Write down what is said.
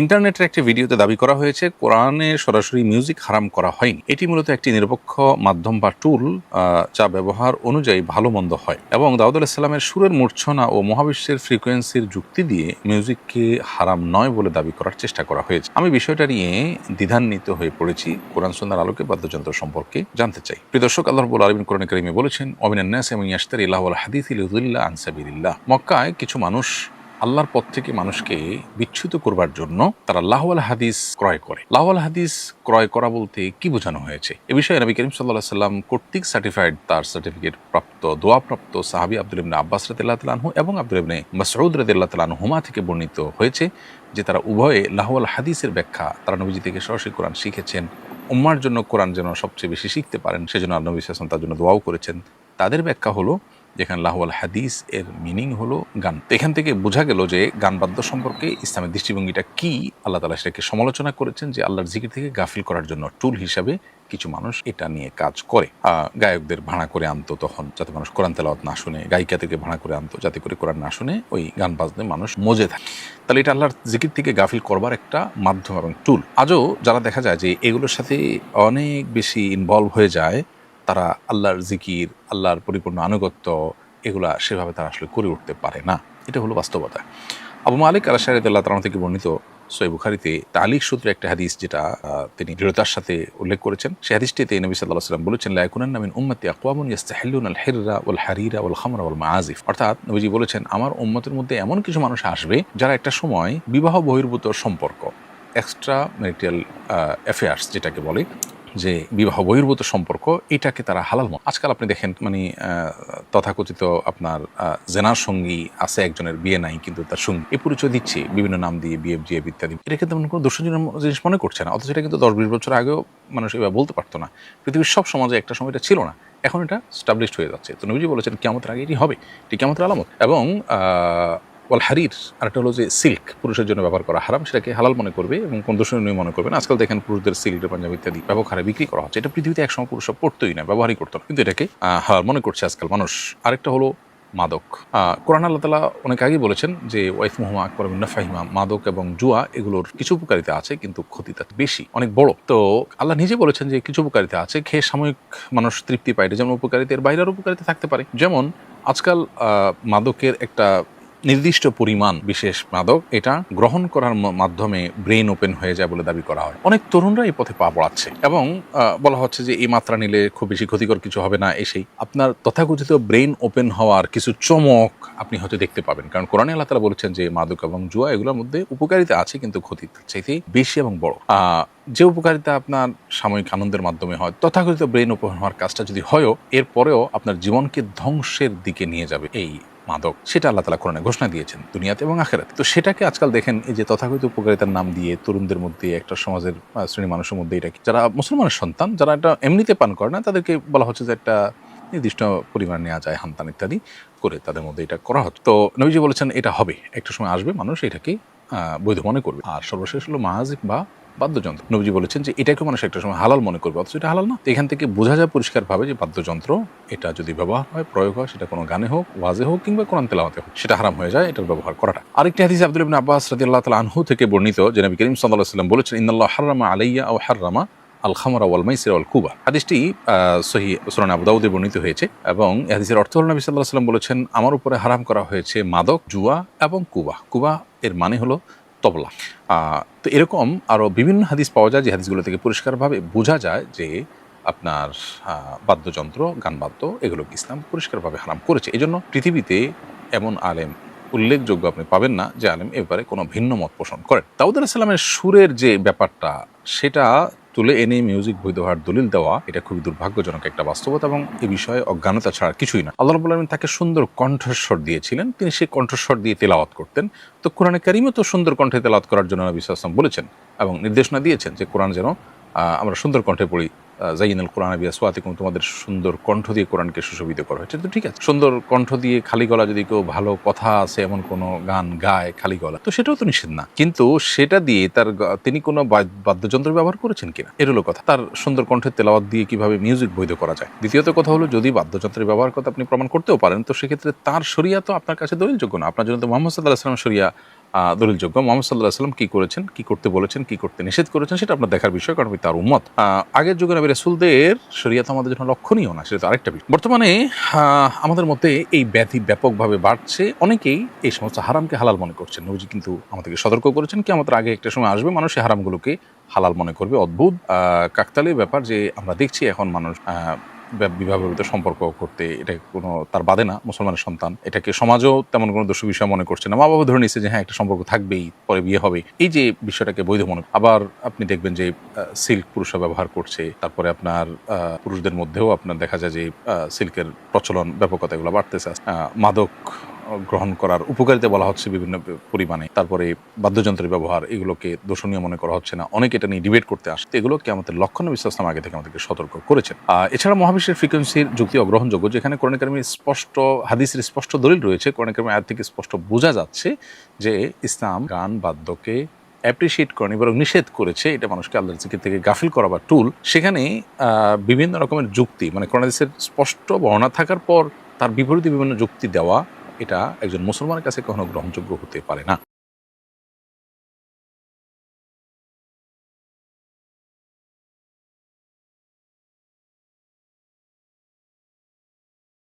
ইন্টারনেটের একটি ভিডিওতে দাবি করা হয়েছে কোরআনে সরাসরি মিউজিক হারাম করা হয়নি। এটি মূলত একটি নিরপেক্ষ মাধ্যম বা টুল, যা ব্যবহার অনুযায়ী ভালো মন্দ হয়, এবং দাউদ আলাইহিস সালামের সুরের মূর্ছনা ও মহাবিশ্বের ফ্রিকোয়েন্সির যুক্তি দিয়ে মিউজিককে হারাম নয় বলে দাবি করার চেষ্টা করা হয়েছে। আমি বিষয়টা নিয়ে দ্বিধান্বিত হয়ে পড়েছি। কোরআন সুন্নাহর আলোকে বাদ্যযন্ত্র সম্পর্কে জানতে চাই। প্রিয় দর্শক, আল্লাহ রাব্বুল আলামিন কোরআনে কারীমে বলেছেন, ওয়ামিনান নাসি মান ইয়াশতারি লাহওয়াল হাদিসি লিয়ুদিল্লা আন সাবিলিল্লাহ। মক্কায় কিছু মানুষ আল্লাহর পথ থেকে মানুষকে বিচ্যুত করবার জন্য তারা লাহওয়াল হাদিস ক্রয় করে। লাহওয়াল হাদিস ক্রয় করা বলতে কি বোঝানো হয়েছে? এ বিষয়ে নবী করিম সাল্লাল্লাহু আলাইহি সাল্লাম কর্তৃক সার্টিফাইড, তার সার্টিফিকেট প্রাপ্ত, দোয়াপ্রাপ্ত সাহাবী আব্দুল্লাহ ইবনে আব্বাস রাদিয়াল্লাহু তাআলা আনহু এবং আব্দুল্লাহ ইবনে মাসউদ রাদিয়াল্লাহু তাআলা আনহুমা থেকে বর্ণিত হয়েছে যে তারা উভয়ে লাহওয়াল হাদিসের ব্যাখ্যা তারা নবীজি থেকে সরাসরি কোরআন শিখেছেন। উম্মার জন্য কোরআন যেন সবচেয়ে বেশি শিখতে পারেন সেজন্য নবী সাল্লাল্লাহু আলাইহি ওয়াসাল্লাম তার জন্য দোয়াও করেছেন। তাদের ব্যাখ্যা হলো, যেখানে লাহওয়াল হাদিস এর মিনিং হলো গান। এখান থেকে বোঝা গেল যে গান বাদ্য সম্পর্কে ইসলামের দৃষ্টিভঙ্গিটা কি। আল্লাহ তাআলা সেটাকে সমালোচনা করেছেন যে আল্লাহর জিকির থেকে গাফিল করার জন্য টুল হিসাবে কিছু মানুষ এটা নিয়ে কাজ করে। গায়কদের ভাড়া করে আনতো তখন, যাতে মানুষ কোরআন তেলাওয়াত না শুনে, গায়িকাদেরকে ভাড়া করে আনতো যাতে করে কোরআন না শুনে ওই গান বাজনে মানুষ মজে থাকে। তাহলে এটা আল্লাহর জিকির থেকে গাফিল করবার একটা মাধ্যম এবং টুল। আজও যারা দেখা যায় যে এগুলোর সাথে অনেক বেশি ইনভলভ হয়ে যায়, তারা আল্লাহর জিকির, আল্লাহর পরিপূর্ণ আনুগত্য এগুলা সেভাবে তারা আসলে করে উঠতে পারে না। এটা হলো বাস্তবতা। আবু মালিক আল-আশআরী রাদিয়াল্লাহু তাআলা থেকে বর্ণিত সহিহ বুখারীতে তালিক সূত্রে একটা হাদিস, যেটা তিনি দৃঢ়তার সাথে উল্লেখ করেছেন। সেই হাদিসটিতে নবী সাল্লাল্লাহু আলাইহি ওয়াসাল্লাম বলেছেন, লা ইয়াকুনান্না মিন উম্মতি আকওয়ামুন ইস্তাহিল্লুনা আল-হিররা ওয়াল হারিরা ওয়াল খামরা ওয়াল মাআজিফ। অর্থাৎ নবীজি বলেছেন, আমার উম্মতের মধ্যে এমন কিছু মানুষ আসবে যারা একটা সময় বিবাহ বহির্ভূত সম্পর্ক, এক্সট্রা ম্যারিটাল অ্যাফেয়ার্স যেটাকে বলে, যে বিবাহ বহির্ভূত সম্পর্ক, এটাকে তারা হালাল মনে। আজকাল আপনি দেখেন তথাকথিত আপনার জেনার সঙ্গী আছে একজনের, বিয়ে নাই কিন্তু তার সঙ্গী এই পরিচয় দিচ্ছে বিভিন্ন নাম দিয়ে, বিএফ জিএফ ইত্যাদি। এটা কিন্তু কোনো দর্শনীয় জিনিস মনে করছে না, অথচ এটা কিন্তু 10-20 বছর আগেও মানুষ এভাবে বলতে পারতো না। পৃথিবীর সব সমাজে একটা সময় এটা ছিল না, এখন এটা স্টাবলিশড হয়ে যাচ্ছে। তো নবীজি বলেছেন কিয়ামতের আগে এটি হবে, এটি কিয়ামতের আলামত। এবং ওয়াল হারির, আরেকটা হলো যে সিল্ক, পুরুষের জন্য ব্যবহার করা হারাম, সেটাকে হালাল মনে করবে এবং কোন দর্শনীয় মনে করবে না। আজকাল দেখেন পুরুষদের সিল্কের পাঞ্জাবি ইত্যাদি ব্যাপক হারে বিক্রি করা হচ্ছে। এটা পৃথিবীতে একসময় পুরুষরা পড়তোই না, ব্যবহারই করতো না, কিন্তু এটাকে হালাল মনে করছে আজকাল মানুষ। আরেকটা হলো মাদক। কোরআন আল্লাহ তাআলা অনেক আগেই বলেছেন যে ওয়াইসমুহুমা আকবারু মিন নাফইহিমা, মাদক এবং জুয়া এগুলোর কিছু উপকারিতা আছে কিন্তু ক্ষতিটা বেশি, অনেক বড়। তো আল্লাহ নিজে বলেছেন যে কিছু উপকারিতা আছে, খেয়ে সাময়িক মানুষ তৃপ্তি পায়, যেমন উপকারিতা, এর বাইরের উপকারিতা থাকতে পারে। যেমন আজকাল মাদকের একটা নির্দিষ্ট পরিমাণ বিশেষ মাদক, এটা গ্রহণ করার মাধ্যমে ব্রেন ওপেন হয়ে যায় বলে দাবি করা হয়। অনেক তরুণরা এই পথে পা বাড়াচ্ছে এবং বলা হচ্ছে যে এই মাত্রা নিলে খুব বেশি ক্ষতিকর কিছু হবে না। এসেই আপনার তথাকথিত ব্রেন ওপেন হওয়ার কিছু চমক আপনি হয়তো দেখতে পাবেন, কারণ কোরআনে আল্লাহ তাআলা বলেছেন যে মাদক এবং জুয়া এগুলোর মধ্যে উপকারিতা আছে কিন্তু ক্ষতি চাইতে বেশি এবং বড়। যে উপকারিতা আপনার সাময়িক আনন্দের মাধ্যমে হয়, তথাকথিত ব্রেন ওপেন হওয়ার কাজটা যদি হয়ও, এরপরেও আপনার জীবনকে ধ্বংসের দিকে নিয়ে যাবে এই মাদক, সেটা আল্লাহ তাআলা কোরআনে ঘোষণা দিয়েছেন দুনিয়াতে এবং আখিরাতে। তো সেটাকে আজকাল দেখেন এই যে তথাকথিত উপকারিতার নাম দিয়ে তরুণদের মধ্যে, একটা সমাজের শ্রেণী মানুষের মধ্যে, এটা যারা মুসলমানের সন্তান, যারা এটা এমনিতে পান করে না, তাদেরকে বলা হচ্ছে যে একটা নির্দিষ্ট পরিমাণ নেওয়া যায়, হানতান ইত্যাদি করে তাদের মধ্যে এটা করা হচ্ছে। তো নবীজি বলেছেন এটা হবে, একটা সময় আসবে মানুষ এটাকে বৈধ মনে করবে। আর সর্বশেষ হলো মাআজিফ বা বাদ্যযন্ত্র। নবীজি বলেছেন যে এটাকে মানুষ একটা সময় হালাল মনে করবে, অথচ এটা হালাল না। এখান থেকে বোঝা যায় পরিষ্কারভাবে যে বাদ্যযন্ত্র এটা যদি ব্যবহার হয়, প্রয়োগ হয়, সেটা কোনো গানে হোক, ওয়াজে হোক কিংবা কোরআন তেলাওয়াতে হোক, সেটা হারাম হয়ে যায় এটার ব্যবহার করাটা। আরেকটি হাদিস আব্দুল্লাহ ইবনে আব্বাস রাদিয়াল্লাহু তাআলা আনহু থেকে বর্ণিত, যে নবী করিম সাল্লাল্লাহু আলাইহি ওয়াসাল্লাম বলেছেন, ইন্নাল্লাহ হারামা আলাইয়া আও হাররামা আল খামরা ওয়াল মাইসির ওয়াল কুবা। হাদিসটি সহিহ সুনান আবু দাউদে বর্ণিত হয়েছে এবং এই হাদিসের অর্থ হলো নবী সাল্লাল্লাহু আলাইহি ওয়াসাল্লাম বলেছেন, আমার উপরে হারাম করা হয়েছে মাদক, জুয়া এবং কুবা। কুবা এর মানে হলো তবলা। তো এরকম আরও বিভিন্ন হাদিস পাওয়া যায়, যে হাদিসগুলো থেকে পরিষ্কারভাবে বোঝা যায় যে আপনার বাদ্যযন্ত্র, গান বাদ্য এগুলোকে ইসলাম পরিষ্কারভাবে হারাম করেছে। এই জন্য পৃথিবীতে এমন আলেম উল্লেখযোগ্য আপনি পাবেন না যে আলেম এবারে কোনো ভিন্ন মত পোষণ করেন। দাউদ আলাইহিস সালামের সুরের যে ব্যাপারটা, সেটা তুলে এনে মিউজিক বৈধ হওয়ার দলিল দেওয়া, এটা খুবই দুর্ভাগ্যজনক একটা বাস্তবতা এবং এ বিষয়ে অজ্ঞানতা ছাড়া কিছুই না। আল্লাহ রাব্বুল আলামিন তাকে সুন্দর কণ্ঠস্বর দিয়েছিলেন, তিনি সেই কণ্ঠস্বর দিয়ে তেলাওয়াত করতেন। তো কোরআনে কারিমে তো সুন্দর কণ্ঠে তেলাওয়াত করার জন্য নবী সাল্লাল্লাহু আলাইহি ওয়াসাল্লাম বলেছেন এবং নির্দেশনা দিয়েছেন যে কোরআন যেন আমরা সুন্দর কণ্ঠে পড়ি। জাইনাল কোরআন বিআসওয়াতিকুম, তোমাদের সুন্দর কণ্ঠ দিয়ে কোরআনকে সুশোভিত করা হয়েছে। তো ঠিক আছে, সুন্দর কণ্ঠ দিয়ে খালি গলা যদি কেউ ভালো কথা আছে এমন কোনো গান গায় খালি গলা, তো সেটাও তো নিষেধ না, কিন্তু সেটা দিয়ে তিনি কোনো বাদ্যযন্ত্র ব্যবহার করেছেন কিনা এর হলো কথা। তার সুন্দর কণ্ঠের তেলাওয়াত দিয়ে কিভাবে মিউজিক বৈধ করা যায়। দ্বিতীয়ত কথা হলো, যদি বাদ্যযন্ত্রের ব্যবহার কথা আপনি প্রমাণ করতেও পারেন, তো সেক্ষেত্রে তার শরিয়া তো আপনার কাছে দলিলযোগ্য না। আপনার জন্য তো মুহাম্মদ সাল্লাল্লাহু আলাইহি ওয়াসাল্লাম শরিয়া দলিলযোগ্য। মুহাম্মদ সাল্লাল্লাহু আলাইহি ওয়াসাল্লাম কি করেছেন, কি করতে বলেছেন, কি করতে নিষেধ করেছেন সেটা আপনার দেখার বিষয়, কারণ আমি তার উম্মত। আগের যুগে নবী রাসূলদের শরীয়ত আমাদের জন্য লক্ষণীয় না, সেটা তো আরেকটা বিষয়। বর্তমানে আমাদের মধ্যে এই ব্যাধি ব্যাপকভাবে বাড়ছে। অনেকেই এই সমস্ত হারামকে হালাল মনে করছেন। নবীজি কিন্তু আমাদেরকে সতর্ক করেছেন কি আমাদের আগে একটা সময় আসবে মানুষ এই হারামগুলোকে হালাল মনে করবে। অদ্ভুত কাকতালীয় ব্যাপার যে আমরা দেখছি এখন মানুষ বিবাহ বিবাহিত সম্পর্ক করতে এটা কোনো তার বাদে না, মুসলমানের সন্তান এটাকে সমাজও তেমন কোনো দোষ বিষয় মনে করছে না। মা বাবা ধরে নিচ্ছে যে হ্যাঁ একটা সম্পর্ক থাকবেই, পরে বিয়ে হবে, এই যে বিষয়টাকে বৈধ মনে। আবার আপনি দেখবেন যে সিল্ক পুরুষরা ব্যবহার করছে, তারপরে আপনার পুরুষদের মধ্যেও আপনার দেখা যায় যে সিল্কের প্রচলন ব্যাপকতা এগুলো বাড়তেছে। মাদক গ্রহণ করার উপকারিতা বলা হচ্ছে বিভিন্ন পরিমাণে, তারপরে বাদ্যযন্ত্রের ব্যবহার এগুলোকে দোষণীয় মনে করা হচ্ছে না, অনেকে এটা নিয়ে ডিবেট করতে আসে। এগুলোকে আমাদের লক্ষণ নবী সাল্লাল্লাহু আলাইহি ওয়াসাল্লাম আগে থেকে আমাদেরকে সতর্ক করেছেন। এছাড়া মহাবিশ্বের ফ্রিকোয়েন্সির যুক্তি অগ্রহণযোগ্য, যেখানে কোরআন কারিমের স্পষ্ট হাদিসের স্পষ্ট দলিল রয়েছে। কোরআন কারিমের আয়াত থেকে স্পষ্ট বোঝা যাচ্ছে যে ইসলাম গান বাদ্যকে অ্যাপ্রিসিয়েট করেনি, বরং নিষেধ করেছে। এটা মানুষকে আল্লাহর জিকির থেকে গাফিল করাবার টুল। সেখানে বিভিন্ন রকমের যুক্তি, মানে কোরআন হাদিসের স্পষ্ট বর্ণনা থাকার পর তার বিপরীতে বিভিন্ন যুক্তি দেওয়া, এটা একজন মুসলমানের কাছে কখনো গ্রহণযোগ্য হতে পারে না।